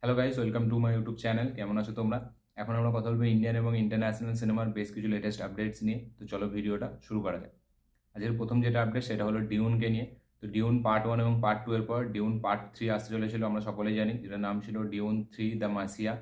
Hello guys, welcome to my YouTube channel. কেমন আছো তোমরা? এখন আমরা কথা বলবো ইন্ডিয়ান এবং ইন্টারন্যাশনাল সিনেমার বেশ কিছু লেটেস্ট আপডেটস নিয়ে। তো চলো ভিডিওটা শুরু করা যাক। আজকের প্রথম যেটা আপডেট সেটা হলো ডিউনকে নিয়ে। তো ডিউন পার্ট 1 এবং পার্ট 2 এর পর ডিউন পার্ট 3 আসতে চলেছিল, আমরা সকলেই জানি, যেটার নাম ছিল ডিউন 3 দ্য মাসিয়া।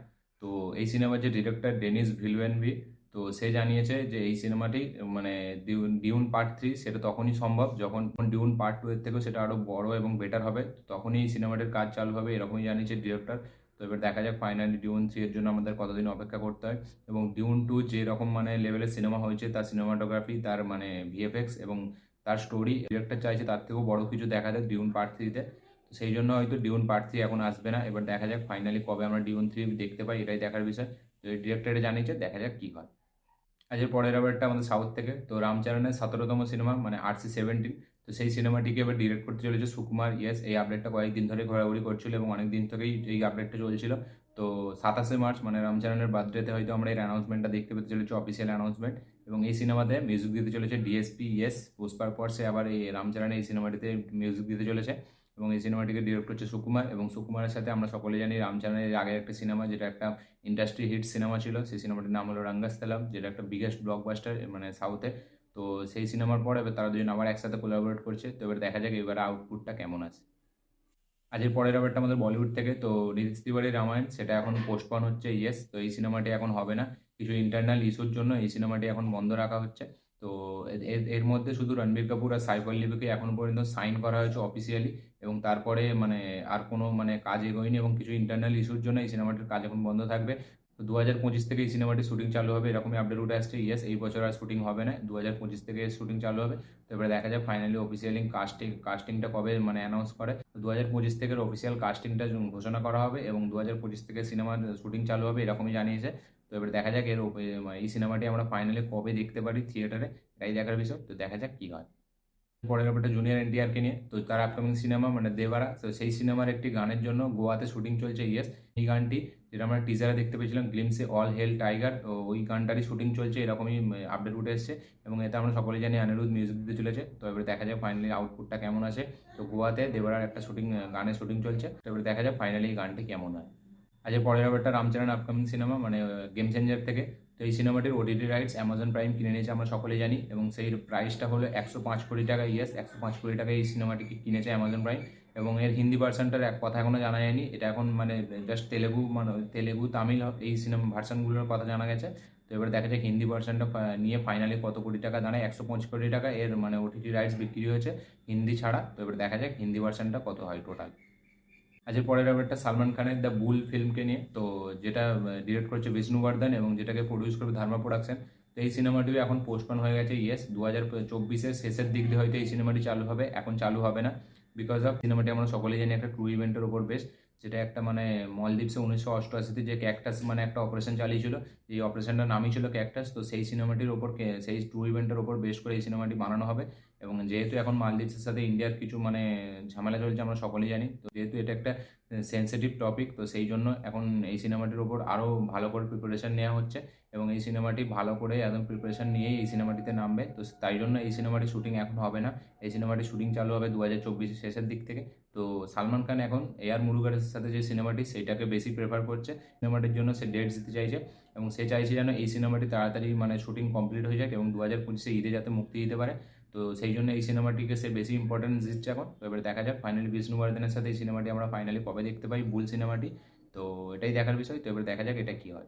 তো এই সিনেমার যে ডিরেক্টর ডেনিস ভিলভেনভি, তো সে জানিয়েছে যে এই সিনেমাটি মানে ডিউন ডিউন পার্ট 3 সেটা তখনই সম্ভব যখন ডিউন পার্ট 2 এর থেকেও সেটা আরও বড় এবং বেটার হবে, তখনই এই সিনেমাটির কাজ চালু হবে, এরকমই জানিয়েছে ডিরেক্টর। তো এবার দেখা যাক ফাইনালি ডিউন 3 এর জন্য আমাদের কতদিন অপেক্ষা করতে হয়। এবং ডিউন 2 যেরকম মানে লেভেলের সিনেমা হয়েছে, তার সিনেমাটোগ্রাফি, তার মানে ভিএফএক্স এবং তার স্টোরি, ডিরেক্টর চাইছে তার থেকেও বড় কিছু দেখা যাক ডিউন পার্ট 3-তে। তো সেই জন্য হয়তো ডিউন পার্ট 3 এখন আসবে না। এবার দেখা যাক ফাইনালি কবে আমরা ডিউন 3 দেখতে পাই, এটাই দেখার বিষয়। তো এই ডিরেক্টরে জানিয়েছে, দেখা যাক কি হয়। আজ এর পরের আবারটা আমাদের সাউথ থেকে, তো রামচরণের 17তম সিনেমা মানে RC-17। তো সেই সিনেমাটিকে এবার ডিরেক্ট করতে চলেছে সুকুমার। ইয়েস, এই আপডেটটা কয়েকদিন ধরে ঘোরাঘুরি করছিল এবং অনেক দিন থেকেই এই আপডেটটা চলছিল। তো 27শে মার্চ মানে রামচরণের বার্থডেতে হয়তো আমরা এই অ্যানাউন্সমেন্টটা দেখতে পেতে চলেছি, অফিসিয়াল অ্যানাউন্সমেন্ট। এবং এই সিনেমাতে মিউজিক দিতে চলেছে ডিএসপি। ইয়েস, পুষ্পার পর সে আবার এই রামচরণে এই সিনেমাটিতে মিউজিক দিতে চলেছে। এবং এই সিনেমাটিকে ডিরেক্ট করছে সুকুমার, এবং সুকুমারের সাথে আমরা সকলে জানি রামচরণের আগে একটা সিনেমা, যেটা একটা ইন্ডাস্ট্রি হিট সিনেমা ছিল, সেই সিনেমাটির নাম হলো রাঙ্গাস্থলম, যেটা একটা বিগেস্ট ব্লকবাস্টার মানে সাউথে। তো সেই সিনেমার পর এবার তারা দুজন আবার একসাথে কোলাবোরেট করছে। তো এবার দেখা যাক এবার আউটপুটটা কেমন আছে। আজকের পরের ব্যাপারটা আমাদের বলিউড থেকে, তো রিলস তিওয়ারির রামায়ণ সেটা এখন পোস্টপন হচ্ছে। ইয়েস, তো এই সিনেমাটি এখন হবে না, কিছু ইন্টারনাল ইস্যুর জন্য এই সিনেমাটি এখন বন্ধ রাখা হচ্ছে। তো এর মধ্যে শুধু রণবীর কাপুর আর সাইফ আলী এখনো পর্যন্ত সাইন করা হয়েছে অফিসিয়ালি, এবং তারপরে মানে আর কোনো মানে কাজ এগোয়নি, এবং কিছু ইন্টারনাল ইস্যুর জন্য এই সিনেমাটির কাজ এখন বন্ধ থাকবে। তো 2025 থেকে এই সিনেমাটির শুটিং চালু হবে, এরকমই আপডেট উঠে আসছে। ইয়েস, এই বছর আর শুটিং হবে না, 2025 থেকে শুটিং চালু হবে। তো এবারে দেখা যাক ফাইনালি অফিসিয়ালি কাস্টিংটা কবে মানে অ্যানাউন্স করে। 2025 থেকে অফিসিয়াল কাস্টিংটা ঘোষণা করা হবে, এবং 2025 থেকে সিনেমার শুটিং চালু হবে, এরকমই জানিয়েছে। তো এবার দেখা যাক এই সিনেমাটি আমরা ফাইনালি কবে দেখতে পারি থিয়েটারে, এটাই দেখার বিষয়। তো দেখা যাক কি হয়। পরের ব্যাপারটা জুনিয়র এনটিআরকে নিয়ে, তো তার আপকামিং সিনেমা মানে দেবারা, তো সেই সিনেমার একটি গানের জন্য গোয়াতে শুটিং চলছে। ইয়েস, এই গানটি যেটা আমরা টিজারে দেখতে পেয়েছিলাম গ্লিমসে, অল হেল টাইগার, তো ওই গানটারই শুটিং চলছে, এরকমই আপডেট উঠে এসেছে। এবং এতে আমরা সকলেই জানি অনিরুদ্ধ মিউজিক দিতে চলেছে। তো এবার দেখা যাক ফাইনালি আউটপুটটা কেমন আসে। তো গোয়াতে দেবারার একটা শুটিং, গানের শুটিং চলছে। তো এবার দেখা যাক ফাইনালি এই গানটি কেমন হয়। আজকের পরের ব্যাপারটা রামচরণ আপকামিং সিনেমা মানে গেম চেঞ্জার থেকে। তো এই সিনেমাটির ওটিটি রাইটস অ্যামাজন প্রাইম কিনে নিয়েছে, আমরা সকলেই জানি, এবং সেই প্রাইসটা হলো 105 কোটি টাকা। ইয়েস, 105 কোটি টাকায় এই সিনেমাটিকে কিনেছে অ্যামাজন প্রাইম। এবং এর হিন্দি ভার্সানটার এক কথা এখনো জানা যায়নি, এটা এখন মানে জাস্ট তেলেগু, মানে তেলেগু তামিল এই সিনেমা ভার্সানগুলোর কথা জানা গেছে। তো এবার দেখা যাক হিন্দি ভার্সানটা নিয়ে ফাইনালি কত কোটি টাকা দাঁড়ায়। 105 কোটি টাকা এর মানে ওটিটি রাইটস বিক্রি হয়েছে হিন্দি ছাড়া। তো এবার দেখা যাক হিন্দি ভার্সানটা কত হয় টোটাল। আজকের পরের ব্যাপারটা সালমান খানের দ্য বুল ফিল্মকে নিয়ে, তো যেটা ডিরেক্ট করছে বিষ্ণুবর্ধন এবং যেটাকে প্রডিউস করবে ধর্মা প্রোডাকশন। তো এই সিনেমাটিও এখন পোস্টপন হয়ে গেছে। ইয়েস, 2024-এর শেষের দিক দিয়ে হয়তো এই সিনেমাটি চালু হবে, এখন চালু হবে না। বিকজ অফ সিনেমাটি আমরা সকলেই জানি একটা ট্রু ইভেন্টের ওপর বেশ, যেটা একটা মানে মলদ্বীপসে 1988-তে যে ক্যাকটাস মানে একটা অপারেশন চালিয়েছিল, এই অপারেশনটার নামই ছিল ক্যাকটাস। তো সেই সিনেমাটির ওপর সেই ট্রু ইভেন্টের ওপর বেশ করে এই সিনেমাটি বানানো হবে। এবং যেহেতু এখন মালদ্বীপসের সাথে ইন্ডিয়ার কিছু মানে ঝামেলা চলছে, আমরা সকলেই জানি, তো যেহেতু এটা একটা সেন্সিটিভ টপিক, তো সেই জন্য এখন এই সিনেমাটির ওপর আরও ভালো করে প্রিপারেশন নেওয়া হচ্ছে। এবং এই সিনেমাটি ভালো করে একদম প্রিপারেশন নিয়েই এই সিনেমাটিতে নামবে। তো তাই জন্য এই সিনেমাটির শুটিং এখন হবে না, এই সিনেমাটির শুটিং চালু হবে 2024-এর শেষের দিক থেকে। তো সালমান খান এখন এআর মুরুগানের সাথে যে সিনেমাটি সেইটাকে বেশি প্রেফার করছে, সিনেমাটির জন্য সে ডেটস দিতে চাইছে। এবং সে চাইছে যেন এই সিনেমাটি তাড়াতাড়ি মানে শুটিং কমপ্লিট হয়ে যাক এবং 2025-এ ঈদে যাতে মুক্তি দিতে পারে। তো সেই জন্য এই সিনেমাটিকে সে বেশি ইম্পর্টেন্স দিচ্ছে এখন। তো এবার দেখা যাক ফাইনালি বিষ্ণুবর্ধনের সাথে এই সিনেমাটি আমরা ফাইনালি কবে দেখতে পাই, বুল সিনেমাটি। তো এটাই দেখার বিষয়। তো এবার দেখা যাক এটা কি হয়।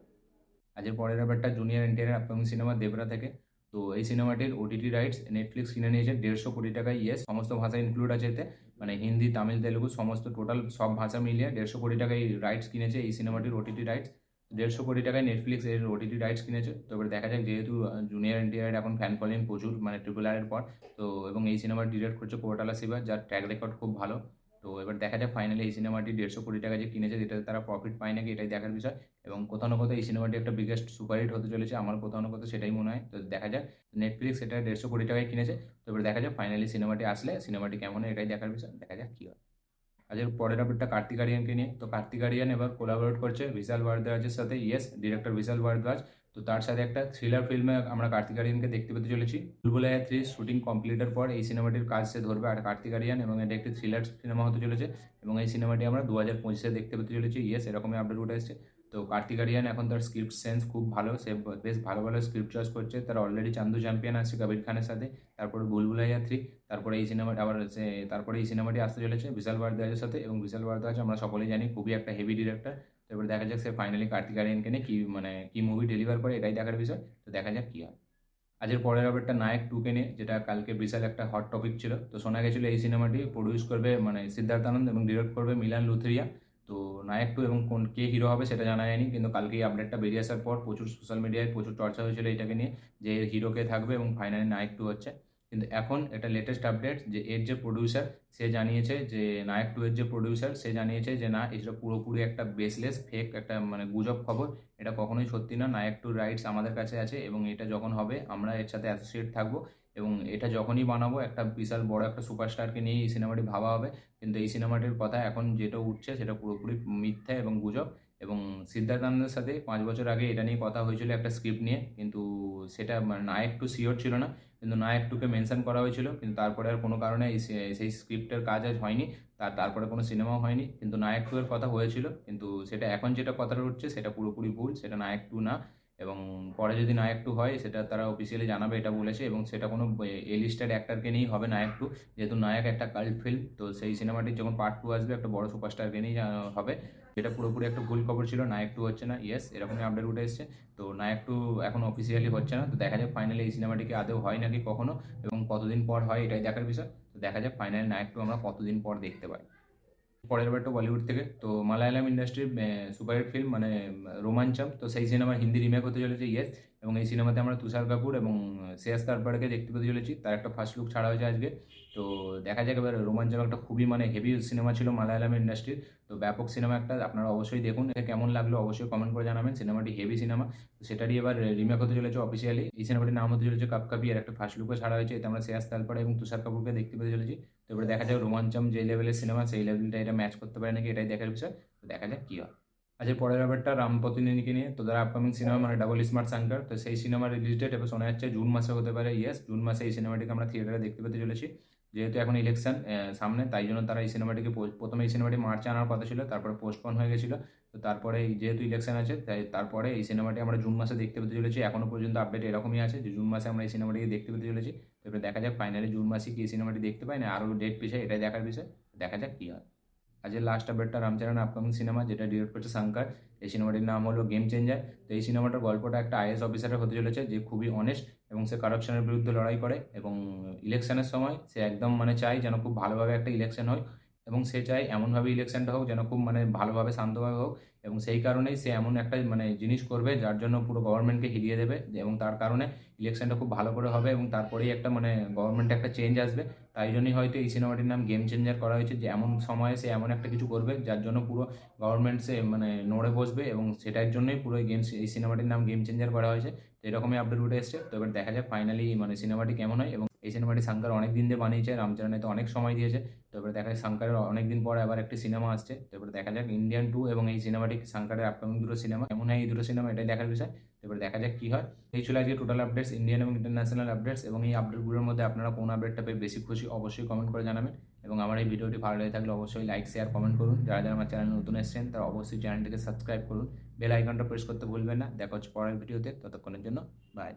আজকের পরের ব্যাপারটা junior NTR upcoming cinema Debra থেকে। তো এই সিনেমাটির ওটিটি রাইটস নেটফ্লিক্স কিনে নিয়েছে 150 কোটি টাকায়। ইয়েস, সমস্ত ভাষা ইনক্লুড আছে এতে, মানে হিন্দি, তামিল, তেলুগু সমস্ত টোটাল সব ভাষা মিলিয়ে 150 কোটি টাকায় রাইটস কিনেছে এই সিনেমাটির ওটিটি রাইটস। 150 কোটি টাকায় নেটফ্লিক্স এর ওটিটি রাইটস কিনেছে। তো এবার দেখা যাক, যেহেতু জুনিয়র এনটিআর এখন ফ্যান ফলোয়িং প্রচুর মানে ট্রিপল আর এর পর, তো এবং এই সিনেমা ডিরেক্ট করছে কোটালা শিবা, যার ট্র্যাক রেকর্ড খুব ভালো। তো এবার দেখা যাক ফাইনালি এই সিনেমাটি 150 কোটি টাকা যে কিনেছে, যেটাতে তারা প্রফিট পায় নাকি, এটাই দেখার বিষয়। এবং কোথাও না কোথাও এই সিনেমাটি একটা বিগেস্ট সুপারহিট হতে চলেছে, আমার কোথাও না কোথাও সেটাই মনে হয়। তো দেখা যাক, নেটফ্লিক্স এটা 150 কোটি টাকায় কিনেছে। তো এবার দেখা যাক ফাইনালি সিনেমাটি আসলে সিনেমাটি কেমন হয়, এটাই দেখার বিষয়, দেখা যাক কী হয়। আজকের পরের আপডেটটা কার্তিক আরিয়ানকে নিয়ে। তো কার্তিক আরিয়ান এবার কোলাবোরেট করছে বিশাল ভারদ্বাজের সাথে। ইয়েস, ডিরেক্টর বিশাল ভারদ্বাজ। তো তার সাথে একটা থ্রিলার ফিল্মে আমরা কার্তিক আরিয়ানকে দেখতে পেতে চলেছি। ভুলভুলাইয়া 3 শুটিং কমপ্লিটের পর এই সিনেমাটির কাজ সে ধরবে আর কার্তিক আরিয়ান, এবং এটা একটি থ্রিলার সিনেমা হতে চলেছে এবং এই সিনেমাটি আমরা 2025-এ দেখতে পেতে চলেছি। ইয়েস, এরকমই আপডেট উঠে এসেছে। তো কার্তিক আরিয়ান এখন তার স্ক্রিপ্ট সেন্স খুব ভালো, সে বেশ ভালো ভালো স্ক্রিপ্ট চয়েস করছে। তার অলরেডি চান্দু চ্যাম্পিয়ন আছে কবির খানের সাথে, তারপরে ভুলভুলাইয়া 3, তারপরে এই সিনেমাটি আবার তারপরে এই সিনেমাটি আসতে চলেছে বিশাল ভারদ্বাজের সাথে, এবং বিশাল ভারদ্বাজ আমরা সকলেই জানি খুবই একটা হেভি ডিরেক্টর। তো এবার দেখা যাক সে ফাইনালি কার্তিক আরিয়ানকে নিয়ে কি মুভি ডেলিভার করে, এটাই দেখার বিষয়। তো দেখা যাক কী হয়। আজের পরের আপডেটটা নায়ক 2-কে নিয়ে, যেটা কালকে বিশাল একটা হট টপিক ছিল। তো শোনা গেছিলো এই সিনেমাটি প্রডিউস করবে সিদ্ধার্থ আনন্দ এবং ডিরেক্ট করবে মিলান লুথরিয়া। তো নায়ক 2 এবং কে হিরো হবে সেটা জানা যায়নি, কিন্তু কালকে এই আপডেটটা বেরিয়ে আসার পর প্রচুর সোশ্যাল মিডিয়ায় প্রচুর চর্চা হয়েছিল এটাকে নিয়ে, যে হিরোকে থাকবে এবং ফাইনালি নায়ক 2 হচ্ছে। কিন্তু এখন এটা লেটেস্ট আপডেট যে এর যে প্রডিউসার সে জানিয়েছে, যে নায়ক 2 এর যে প্রডিউসার সে জানিয়েছে যে না, এটা পুরোপুরি একটা বেসলেস ফেক একটা গুজব খবর, এটা কখনোই সত্যি না। নায়ক 2 রাইটস আমাদের কাছে আছে এবং এটা যখন হবে আমরা এর সাথে অ্যাসোসিয়েট থাকবো, এবং এটা যখনই বানাবো একটা বিশাল বড় একটা সুপারস্টারকে নিয়ে এই সিনেমাটি ভাবা হবে। কিন্তু এই সিনেমাটির কথা এখন যেটা উঠছে সেটা পুরোপুরি মিথ্যা এবং গুজব। এবং সিদ্ধার্থ আনন্দের সাথে 5 বছর আগে এটা নিয়ে কথা হয়েছিল একটা স্ক্রিপ্ট নিয়ে, কিন্তু সেটা নায়ক 2 শিওর ছিল না, কিন্তু নায়ক 2-কে মেনশন করা হয়েছিল। কিন্তু তারপরে আর কোনো কারণে সেই স্ক্রিপ্টের কাজ আজ হয়নি, তারপরে কোনো সিনেমাও হয়নি। কিন্তু নায়ক 2 এর কথা হয়েছিল, কিন্তু সেটা এখন যেটা কথাটা উঠছে সেটা পুরোপুরি ভুল, সেটা নায়ক 2 না। এবং পরে যদি নায়ক 2 হয় সেটা তারা অফিসিয়ালি জানাবে এটা বলেছে, এবং সেটা কোনো এ লিস্টেড অ্যাক্টরকে নিয়েই হবে নায়ক 2, যেহেতু নায়ক একটা কাল্ট ফিল্ম। তো সেই সিনেমাটির যখন পার্ট 2 আসবে একটা বড় সুপারস্টারকে নিয়েই হবে। এটা পুরোপুরি একটা ভুল খবর ছিল, নায়ক 2 হচ্ছে না। ইয়েস, এরকমই আপডেট উঠে এসেছে। তো নায়ক 2 এখন অফিসিয়ালি হচ্ছে না। তো দেখা যাক ফাইনালি এই সিনেমাটিকে আদৌ হয় নাকি কখনো, এবং কতদিন পর হয় এটাই দেখার বিষয়। তো দেখা যাক ফাইনালি নায়ক 2 আমরা কতদিন পর দেখতে পাই। পরের বারটা বলিউড থেকে, তো মালায়ালাম ইন্ডাস্ট্রির সুপারহিট ফিল্ম রোমাঞ্চম, তো সেই সিনেমার হিন্দি রিমেক হতে চলেছে। ইয়েস, এবং এই সিনেমাতে আমরা তুষার কাপুর এবং শ্রেয়াস তারপাড়কে দেখতে পেতে চলেছি। তার একটা ফার্স্ট লুক ছাড়া হয়েছে আজকে। তো দেখা যাক এবার। রোমাঞ্চম একটা খুবই হেভি সিনেমা ছিল মালায়ালাম ইন্ডাস্ট্রির, তো ব্যাপক সিনেমা একটা, আপনারা অবশ্যই দেখুন। এটা কেমন লাগলো অবশ্যই কমেন্ট করে জানাবেন। সিনেমাটি হেভি সিনেমা, তো সেটারই এবার রিমেক হতে চলেছে অফিসিয়ালি। এই সিনেমাটির নাম হতে চলেছে কাপ কাপি, আর একটা ফার্স্ট লুকও ছাড়া হয়েছে, এতে আমরা শ্রেয়াস তালপাড়া এবং তুষার কাপুরকে দেখতে পেতে চলেছি। তো এবার দেখা যাক রোমাঞ্চম যে লেভেলের সিনেমা সেই লেভেলটা এটা ম্যাচ করতে পারে নাকি, এটাই দেখার বিষয়। তো দেখা যাক কী হয়। আজকের পরের ব্যাপারটা রাম পতিনেনিকে নিয়ে, তো তারা upcoming cinema double smart Shankar, তো সেই সিনেমার রিলিজ ডেট এবার শোনা যাচ্ছে জুন মাসে হতে পারে। ইয়েস, জুন মাসে এই সিনেমাটিকে আমরা থিয়েটারে দেখতে পেতে চলেছি। যেহেতু এখন ইলেকশন সামনে, তাই জন্য তারা এই সিনেমাটিকে প্রথমে এই সিনেমাটি মার্চে আনার কথা ছিল, তারপরে পোস্টপোন হয়ে গেছিলো। তো তারপরে যেহেতু ইলেকশন আছে তাই তারপরে এই সিনেমাটি আমরা জুন মাসে দেখতে পেতে চলেছি। এখনও পর্যন্ত আপডেট এরকমই আছে যে জুন মাসে আমরা এই সিনেমাটিকে দেখতে পেতে চলেছি। তো এবার দেখা যাক ফাইনালি জুন মাসে কি এই সিনেমাটি দেখতে পাই না আরও ডেট পিছিয়ে, এটাই দেখার বিষয়। দেখা যাক কী হয়। আজকের লাস্ট আপডেটটা রামচরণ আপকামিং সিনেমা, যেটা ডিরেক্ট করছে শঙ্কর। এই সিনেমাটির নাম হলো গেম চেঞ্জার। তো এই সিনেমাটার গল্পটা একটা আইএস অফিসারের হতে চলেছে, যে খুবই অনেস্ট এবং সে কারাপশনের বিরুদ্ধে লড়াই করে, এবং ইলেকশনের সময় সে একদম চায় যেন খুব ভালোভাবে একটা ইলেকশন হয়, এবং সে চায় এমনভাবে ইলেকশনটা হোক যেন খুব ভালোভাবে শান্তভাবে হোক, এবং সেই কারণেই সে এমন একটা জিনিস করবে যার জন্য পুরো গভর্নমেন্টকে হিরিয়ে দেবে, এবং তার কারণে ইলেকশনটা খুব ভালো করে হবে এবং তারপরেই একটা গভর্নমেন্টে একটা চেঞ্জ আসবে। তাই জন্যই হয়তো এই সিনেমাটির নাম গেম চেঞ্জার করা হয়েছে, যে এমন সময়ে সে এমন একটা কিছু করবে যার জন্য পুরো গভর্নমেন্ট সে নড়ে বসবে, এবং সেটার জন্যই পুরো এই সিনেমাটির নাম গেম চেঞ্জার করা হয়েছে। তো এরকমই আপডেট উঠে এসছে। তো এবার দেখা যাক ফাইনালি সিনেমাটি কেমন হয়, এবং এই সিনেমাটি শঙ্কর অনেক দিন দিয়ে বানিয়েছে, রামচরণে তো অনেক সময় দিয়েছে। তো এবার দেখা যায় শঙ্করের অনেক দিন পর আবার একটি সিনেমা আসছে। তো এবার দেখা যাক ইন্ডিয়ান 2 এবং এই সিনেমাটি শঙ্করের আপকামিং দুটো সিনেমা কেমন হয়, এই দুটো সিনেমা এটাই দেখার বিষয়। তো এবার দেখা যাক কী হয়। এই ছিল আজকে টোটাল আপডেটস, ইন্ডিয়ান এবং ইন্টারন্যাশনাল আপডেটস, এবং এই আপডেটগুলোর মধ্যে আপনারা কোন আপডেটটা পেয়ে বেশি খুশি অবশ্যই কমেন্ট করে জানাবেন। এবং আমার এই ভিডিওটি ভালো লেগে থাকলে অবশ্যই লাইক শেয়ার কমেন্ট করুন। যারা যারা আমার চ্যানেলে নতুন এসেছেন তারা অবশ্যই চ্যানেলটিকে সাবস্ক্রাইব করুন, বেল আইকনটা প্রেস করতে ভুলবেন না। দেখা হচ্ছে পরের ভিডিওতে, ততক্ষণের জন্য বাই।